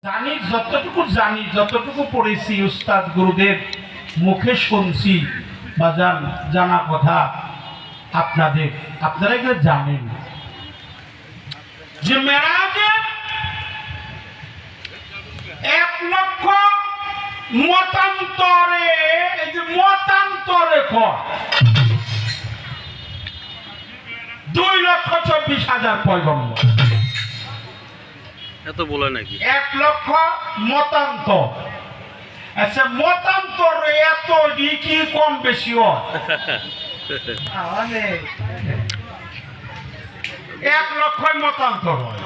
জানি যতটুকু পড়েছি উস্তাদ গুরুদের মুখে শুনছি বা জানা কথা আপনারা এগুলো জানেন যে মেরাজে 1,00,000 মতান্তরে, এই যে মতান্তরে কর 2,24,000 পয়গম্বর। এত বলে নাকি 1,00,000 মতান্তর। আচ্ছা, মতান্তর এত কি কম বেশি হয়? 1,00,000 মতান্তর হয়।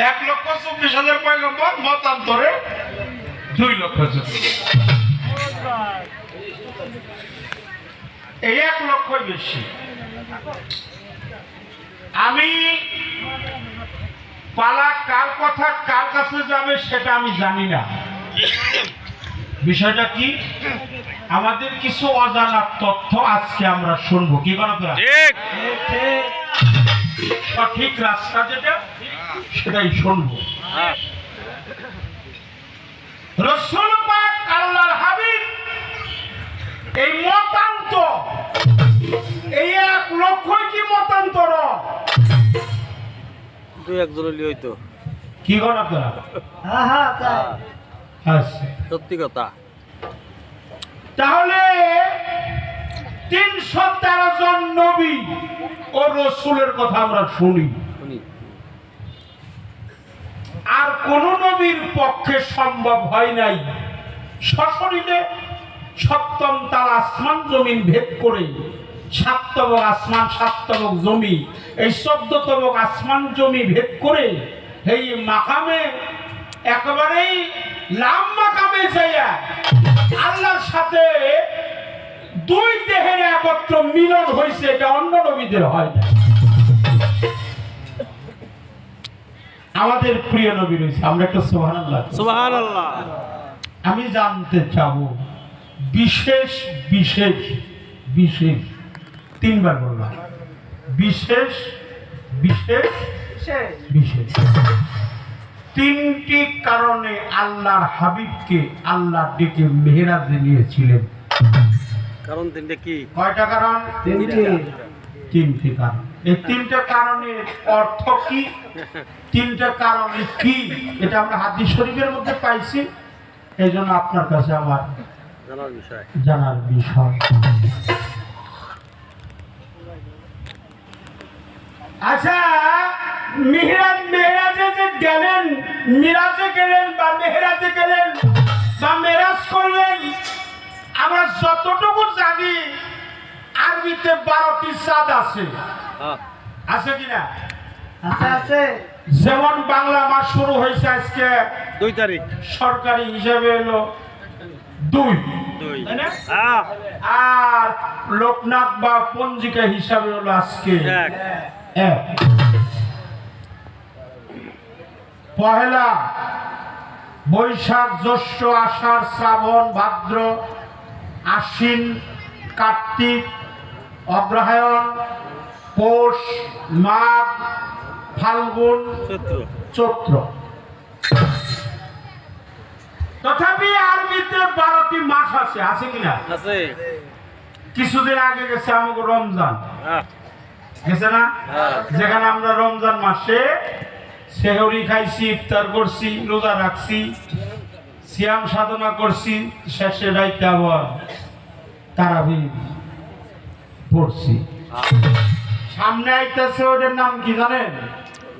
1,24,000 পয়গম্বর মতান্তরে 2,00,000। এই 1,00,000 বেশি। আমি পালা কার কথা কার কাছে যাবে সেটা আমি জানি না। বিষয়টা কি, আমাদের কিছু অজানা তথ্য আজকে আমরা শুনবো। কি বলা সঠিক রাস্তা যেটা সেটাই শুনবো। রাসূল পাক আল্লাহর হাবিব এই মতান্তর, এই 1,00,000 কি মতান্তর? দুই একজন হইতো কি করেন আপনারা? সত্যি কথা। তাহলে 313 জন নবী ও রাসূলের কথা আমরা শুনি, আর কোন নবীর পক্ষে সম্ভব হয় নাই সশরীরে সপ্তম তারা আসমান জমিন ভেদ করে 7তম আসমান 7তম জমি, এই 14তম আসমান জমি ভেদ করে এই মাকামে একেবারেই লাম মাকামে যাইয়া আল্লাহর সাথে দুই দেহের একত্র মিলন হয়েছে। এটা অন্য নবীদের হয় না, আমাদের প্রিয় নবী রয়েছে। আমরা একটা সুবহানাল্লাহ সুবহানাল্লাহ। আমি জানতে চাবো বিশেষ বিশেষ বিশেষ, তিনবার বললাম বিশেষ বিশেষ বিশেষ, তিনটি কারণে আল্লাহর হাবিবকে আল্লাহ ডেকে মেহেরাজে নিয়েছিলেন। কারণ তিনটা কি? কয়টা কারণ? তিনটি কারণ। এই তিনটা কারণের অর্থ কি, তিনটা কারণ কি, এটা আমরা হাদিস শরীফের মধ্যে পাইছি। এই জন্য আপনার কাছে আমার জানার বিষয়। আচ্ছা, মেহেরাজে যে গেলেন, মিরাজে গেলেন বা মেহেরাজে গেলেন বা মেরাজ করলেন, আমরা যতটুকু জানি আরবিতে 12টি চাঁদ আছে। আছে কিনা? আছে। যেমন বাংলা মাস শুরু হয়েছে আজকে 2 তারিখ, সরকারি হিসাবে হলো 2, আর লোকনাথ বা পঞ্জিকা হিসাবে হলো আজকে 1। পহেলা বৈশাখ, জ্যৈষ্ঠ, আষাঢ়, শ্রাবণ, ভাদ্র, আশ্বিন, কার্তিক, অগ্রহায়ণ, পৌষ, মাঘ, ফাল্গুন, চৈত্র। তথাপি আরবিতে 12টি মাস আছে। আছে কিনা? আছে। কিছুদিন আগে গেছে আমাকে রমজান, গেছে না? যেখানে আমরা রমজান মাসে সেহরি খাইছি, ইফতার করছি, রোজা রাখছি, সিয়াম সাধনা করছি, শেষে রাইতে আবার তারাবি পড়ছি। সামনে আইতেছে, ওটার নাম কি জানেন?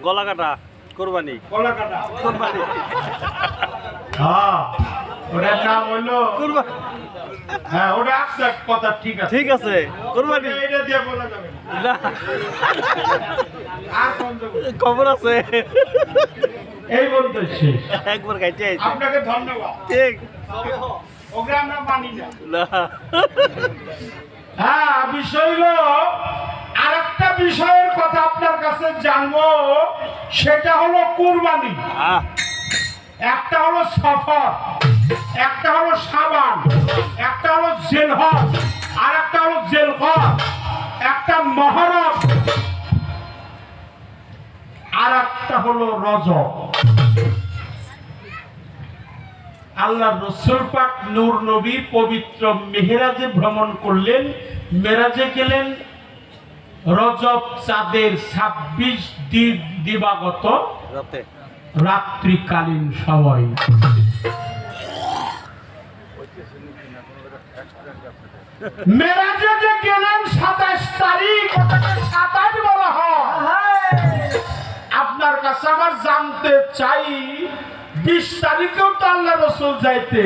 গলা কাটা কোরবানি। গলা কাটা কোরবানি। হ্যাঁ, ওটার নাম হইলো কোরবানি। হ্যাঁ, ওটা আপনার কথা ঠিক আছে, ঠিক আছে, কোরবানি। এটা দিয়ে বলা যাবে না। আর খবর আছে, এই বলতে শেষ। একবার খাইতে আইছি। আপনাকে ধন্যবাদ। ঠিক, ওকে আমরা মানি না। হ্যাঁ, বিষয় হলো আরেকটা বিষয়ের কথা আপনার কাছে জানবো, সেটা হলো কুরবানি। একটা হলো সফর, একটা হলো সাবান, একটা হলো জেলহজ, আর একটা হলো জেলহজ, একটা মহরম, আর একটা হলো রজব। আল্লাহ রসুল পাক নূর নবী পবিত্র মেহেরাজে ভ্রমণ করলেন। মেরাজে গেলেন রজব চাঁদের 26 দিবাগত রাতে রাত্রিকালীন সময়। মেরাজে যে গেলেন 27 তারিখ, ওটাকে 27 বলা হয়। আপনার কাছে আমার জানতে চাই 20 তারিখেও তো আল্লাহ রসুল যাইতে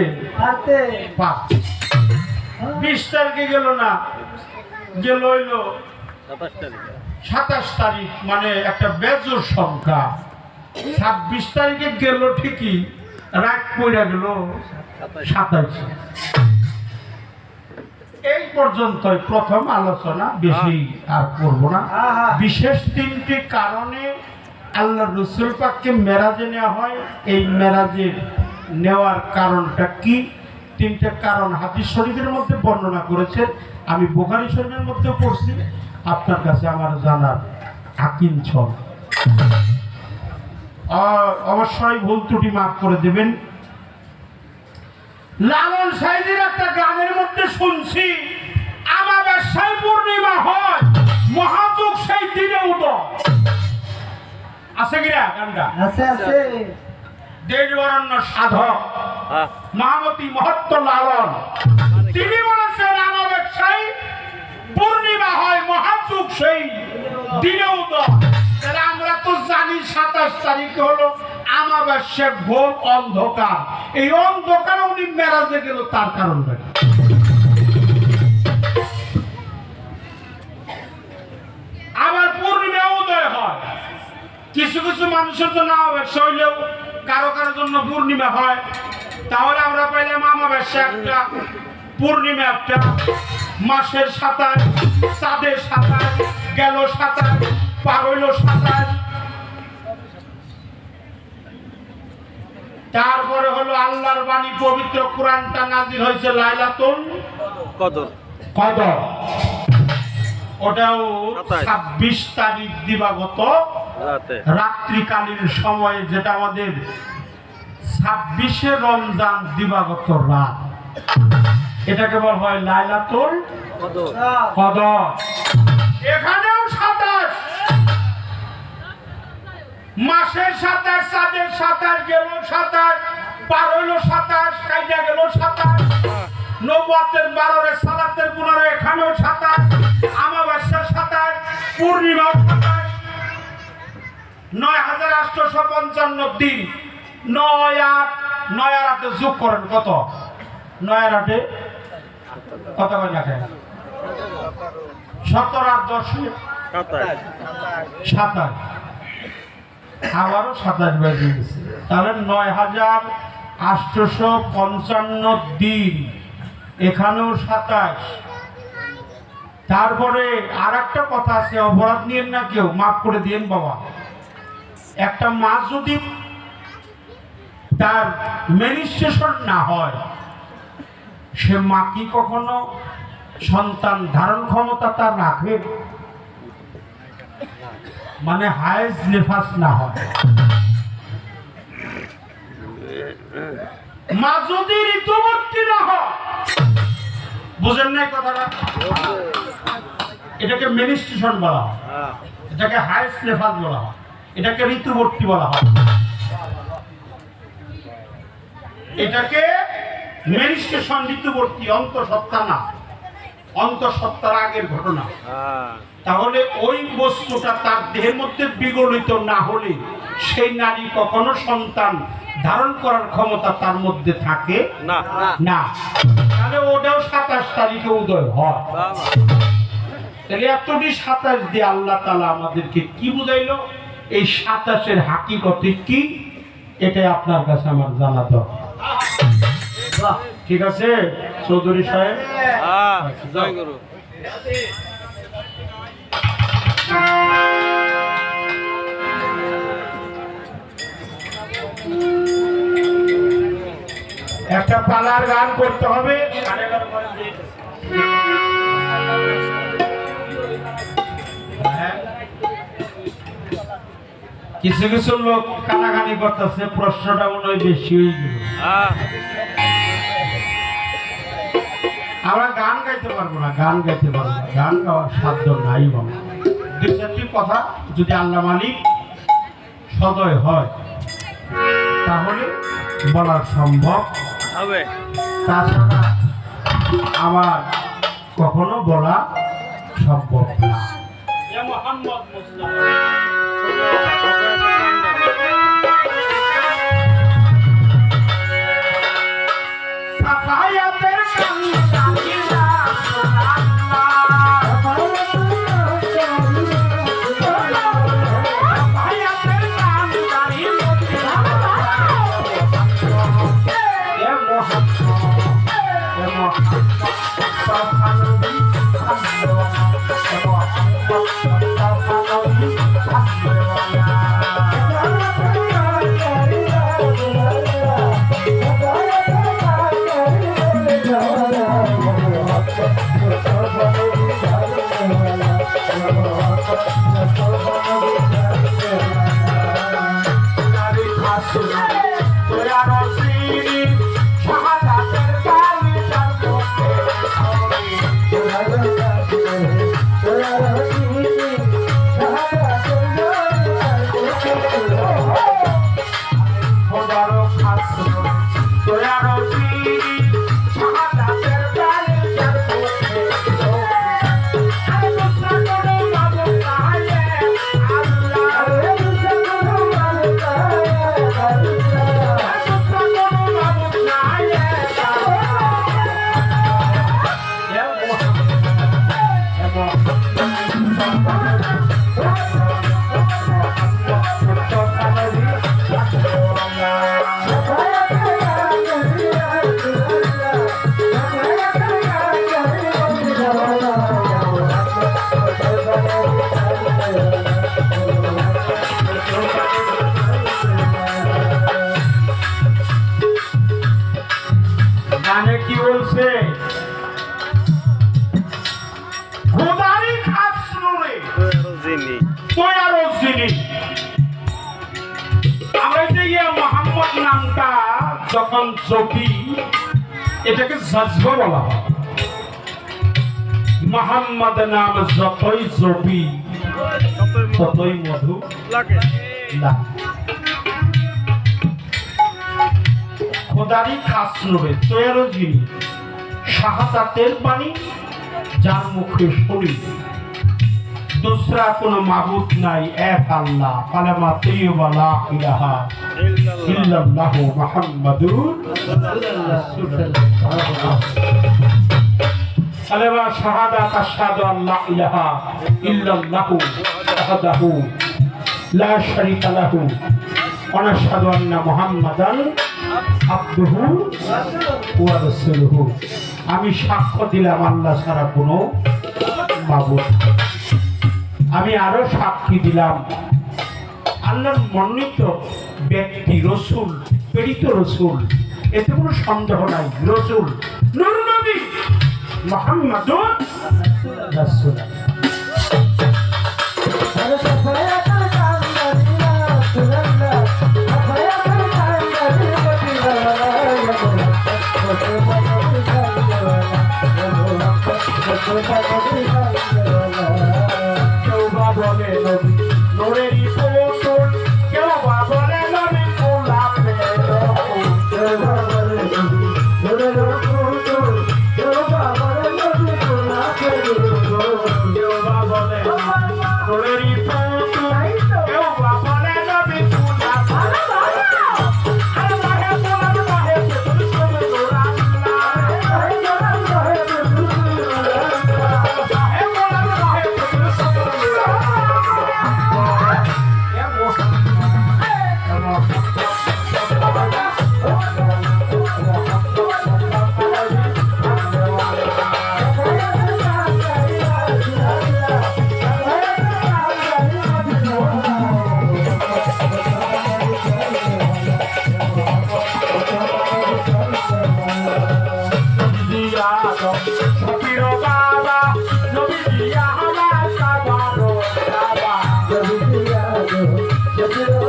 20 তারিখে গেল না, গেল হইল 27 তারিখে। 27 তারিখ, মানে একটা বেজোর সংখ্যা। 26 তারিখে গেল ঠিকই, রাত পড়ে গেল 27। এই পর্যন্তই প্রথম আলোচনা, বেশি আর করব না। বিশেষ 3টি কারণে আল্লাহ রসুল পাককে মেরাজে নেওয়া হয়। এই মেরাজে নেওয়ার কারণটা কি? 3টে কারণ হাদিস শরীফের মধ্যে বর্ণনা করেছেন, আমি বুখারী শরীফের মধ্যে পড়ছি। আপনার কাছে আমার জানার আকিঞ্চল, অবশ্যই ভুল ত্রুটি মাফ করে দেবেন। লালন সাইদির একটা গানের মধ্যে শুনছি, আমাবস্যায় পূর্ণিমা হয়, মহাযুগ সেই দিনে উদয়। আছে কিনা গানটা? আছে। দেশবরণ্য সাধক হ্যাঁ মহামতি মহত্ব লালন তিনি বলেছেন, আমাবস্যায় পূর্ণিমা হয়, মহাযুগ সেই দিনে উদয়। তাহলে আমরা তো জানি 27 তারিখে হলো আমাবস্যা, ঘোর অন্ধকার। এই অন্ধকারে উনি মেরাজে গেল, তার কারণ নাকি? আবার পূর্ণিমা উদয় হয়। কিছু কিছু মানুষের জন্য আমাবস্যা হইলেও কারো কারো জন্য পূর্ণিমা হয়। তাহলে আমরা পাইলাম আমাবস্যা একটা, পূর্ণিমা একটা, মাসের 27, চাঁদের 27, গেল 27, পার হইল 27। তারপরে হলো আল্লাহর বাণী পবিত্র কোরআনটা নাযিল হয়েছে লাইলাতুল কদর কদর। ওটাও 27 26 তারিখ দিবাগত রাতে। রাত্রিকালীন সময়ে, যেটা আমাদের 26শে রমজান দিবাগত রাত। এটাকে বলা হয় লাইলাতুল কদর। কদর। এখানেও 27, মাসের 27, চাঁদের 27, গেল 27, পার হইল 27, কাইজা গেল 27, নবুয়তের 12, সালাতের 15, এখানেও 27, আমাবস্যা 27, পূর্ণিমাও 27, 9855 দিন। 9 আর 8 যোগ করেন কত? 9 আর 8 কত করে দেখেন? 17 আর 10 27 27, আবারও 27 বেজে গেছে। তাহলে 9855 দিন, এখানেও 27। তারপরে আর একটা কথা আছে, অপরাধ নিয়েন না কেউ, মাফ করে দিয়েন বাবা। একটা মা যদি তার মেনিস্ট্রেশন না হয়, সে মা কি কখনো সন্তান ধারণ ক্ষমতা তার রাখে? মানে হায়েজ নেফাস না হয়। মা যদি ঋতুবর্তী না হয়, বুঝেন নাই কথাটা? এটাকে মেনিস্ট্রেশন বলা হয়, হ্যাঁ এটাকে হায়েজ নেফাস বলা হয়, এটাকে ঋতুবর্তী বলা হয়, এটাকে মেনিস্ট্রেশন, ঋতুবর্তী, অন্তঃসত্ত্বা না, অন্তঃসত্ত্বার আগের ঘটনা। হ্যাঁ তাহলে ওই বস্তুটা তার দেহের মধ্যে বিগলিত না হলে সেই নারী কখনো সন্তান ধারণ করার ক্ষমতা তার মধ্যে থাকে না না। তাহলে ওটাও 27 তারিখে উদয় হয়। তাহলে এতটি 27 দিয়ে আল্লাহ তাআলা আমাদেরকে কি বুঝাইলো? এই 27-এর হাকিকতে কি, এটাই আপনার কাছে আমার জানা দরকার। ঠিক আছে চৌধুরী সাহেব? হ্যাঁ জয় গুরু। একটা পালার গান করতে হবে। কিছু কিছু লোক কানাকানি করতেছে, প্রশ্নটা মনে হয় বেশি হয়ে গেল। আমরা গান গাইতে পারবো না, গান গাইতে পারবো না, গান গাওয়ার সাধ্য নাই বাবা। দুই চারটি কথা যদি আল্লাহ মালিক সদয় হয় তাহলে বলা সম্ভব হবে, তাছাড়া আমার কখনো বলা সম্ভব না। সাফায়াতের কান্না গানে কি বলছে? খোদারি খাস নূরে তৈয়ারো যিনি। আমরা যে মোহাম্মদ নামটা যখন জপি এটাকে জজ্বা বলা হয়। মোহাম্মদ নাম যতই জপি ততই মধু লাগে। খোদারি খাস নূরে তৈয়ারো যিনি, শাহাদাতের বাণী যার মুখে শুনি, दूसरा কোনো মাবুদ নাই, এক আল্লাহ, কালেমা তাইয়্যিবা লা ইলাহা ইল্লাল্লাহু মুহাম্মাদুর রাসূলুল্লাহ। কালেমা শাহাদাত আশহাদু আল্লা ইলাহা ইল্লাল্লাহু ওয়াহদাহু লা শারীকা লাহু ওয়া নাশহাদু আন্না মুহাম্মাদান আবদুহু ওয়া রাসূলুহু। আমি সাক্ষ্য দিলাম আল্লাহ ছাড়া কোনো মাবুদ। আমি আরো সাক্ষী দিলাম আল্লাহর মনোনীত ব্যক্তি রসুল, প্রেরিত রসুল, এতে কোনো সন্দেহ নাই, রসুল নূর নবী মুহাম্মাদুর রাসূলুল্লাহ। কেউ বা বলে নবী নূরেরই পুতুল, কেউ বা বলে নবী গোলাপের ফুল। কেউ বা বলে নবী নূরের পুতুল, কেউ বা বলে নবী গোলাপের ফুল। কেউ বা বলে নূরেরই পুতুল, কেউ বা বলে নবী গোলাপের Yo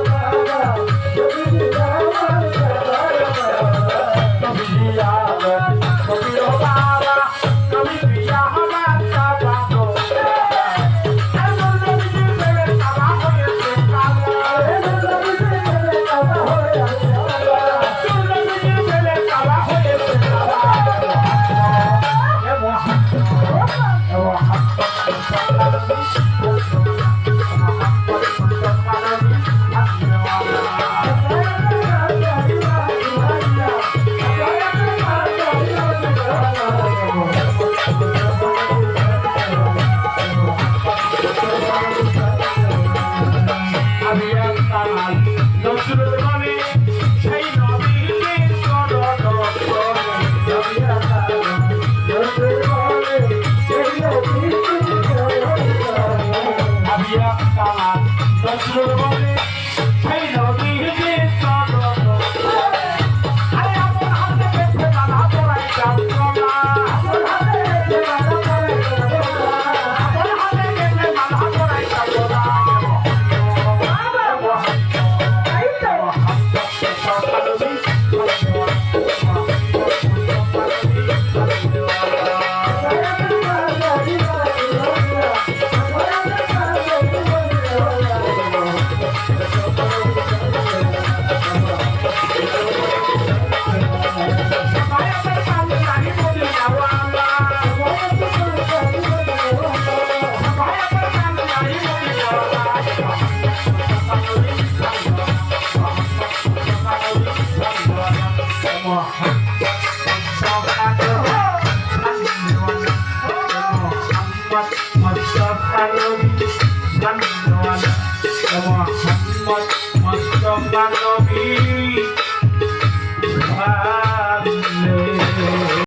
হ্যাঁ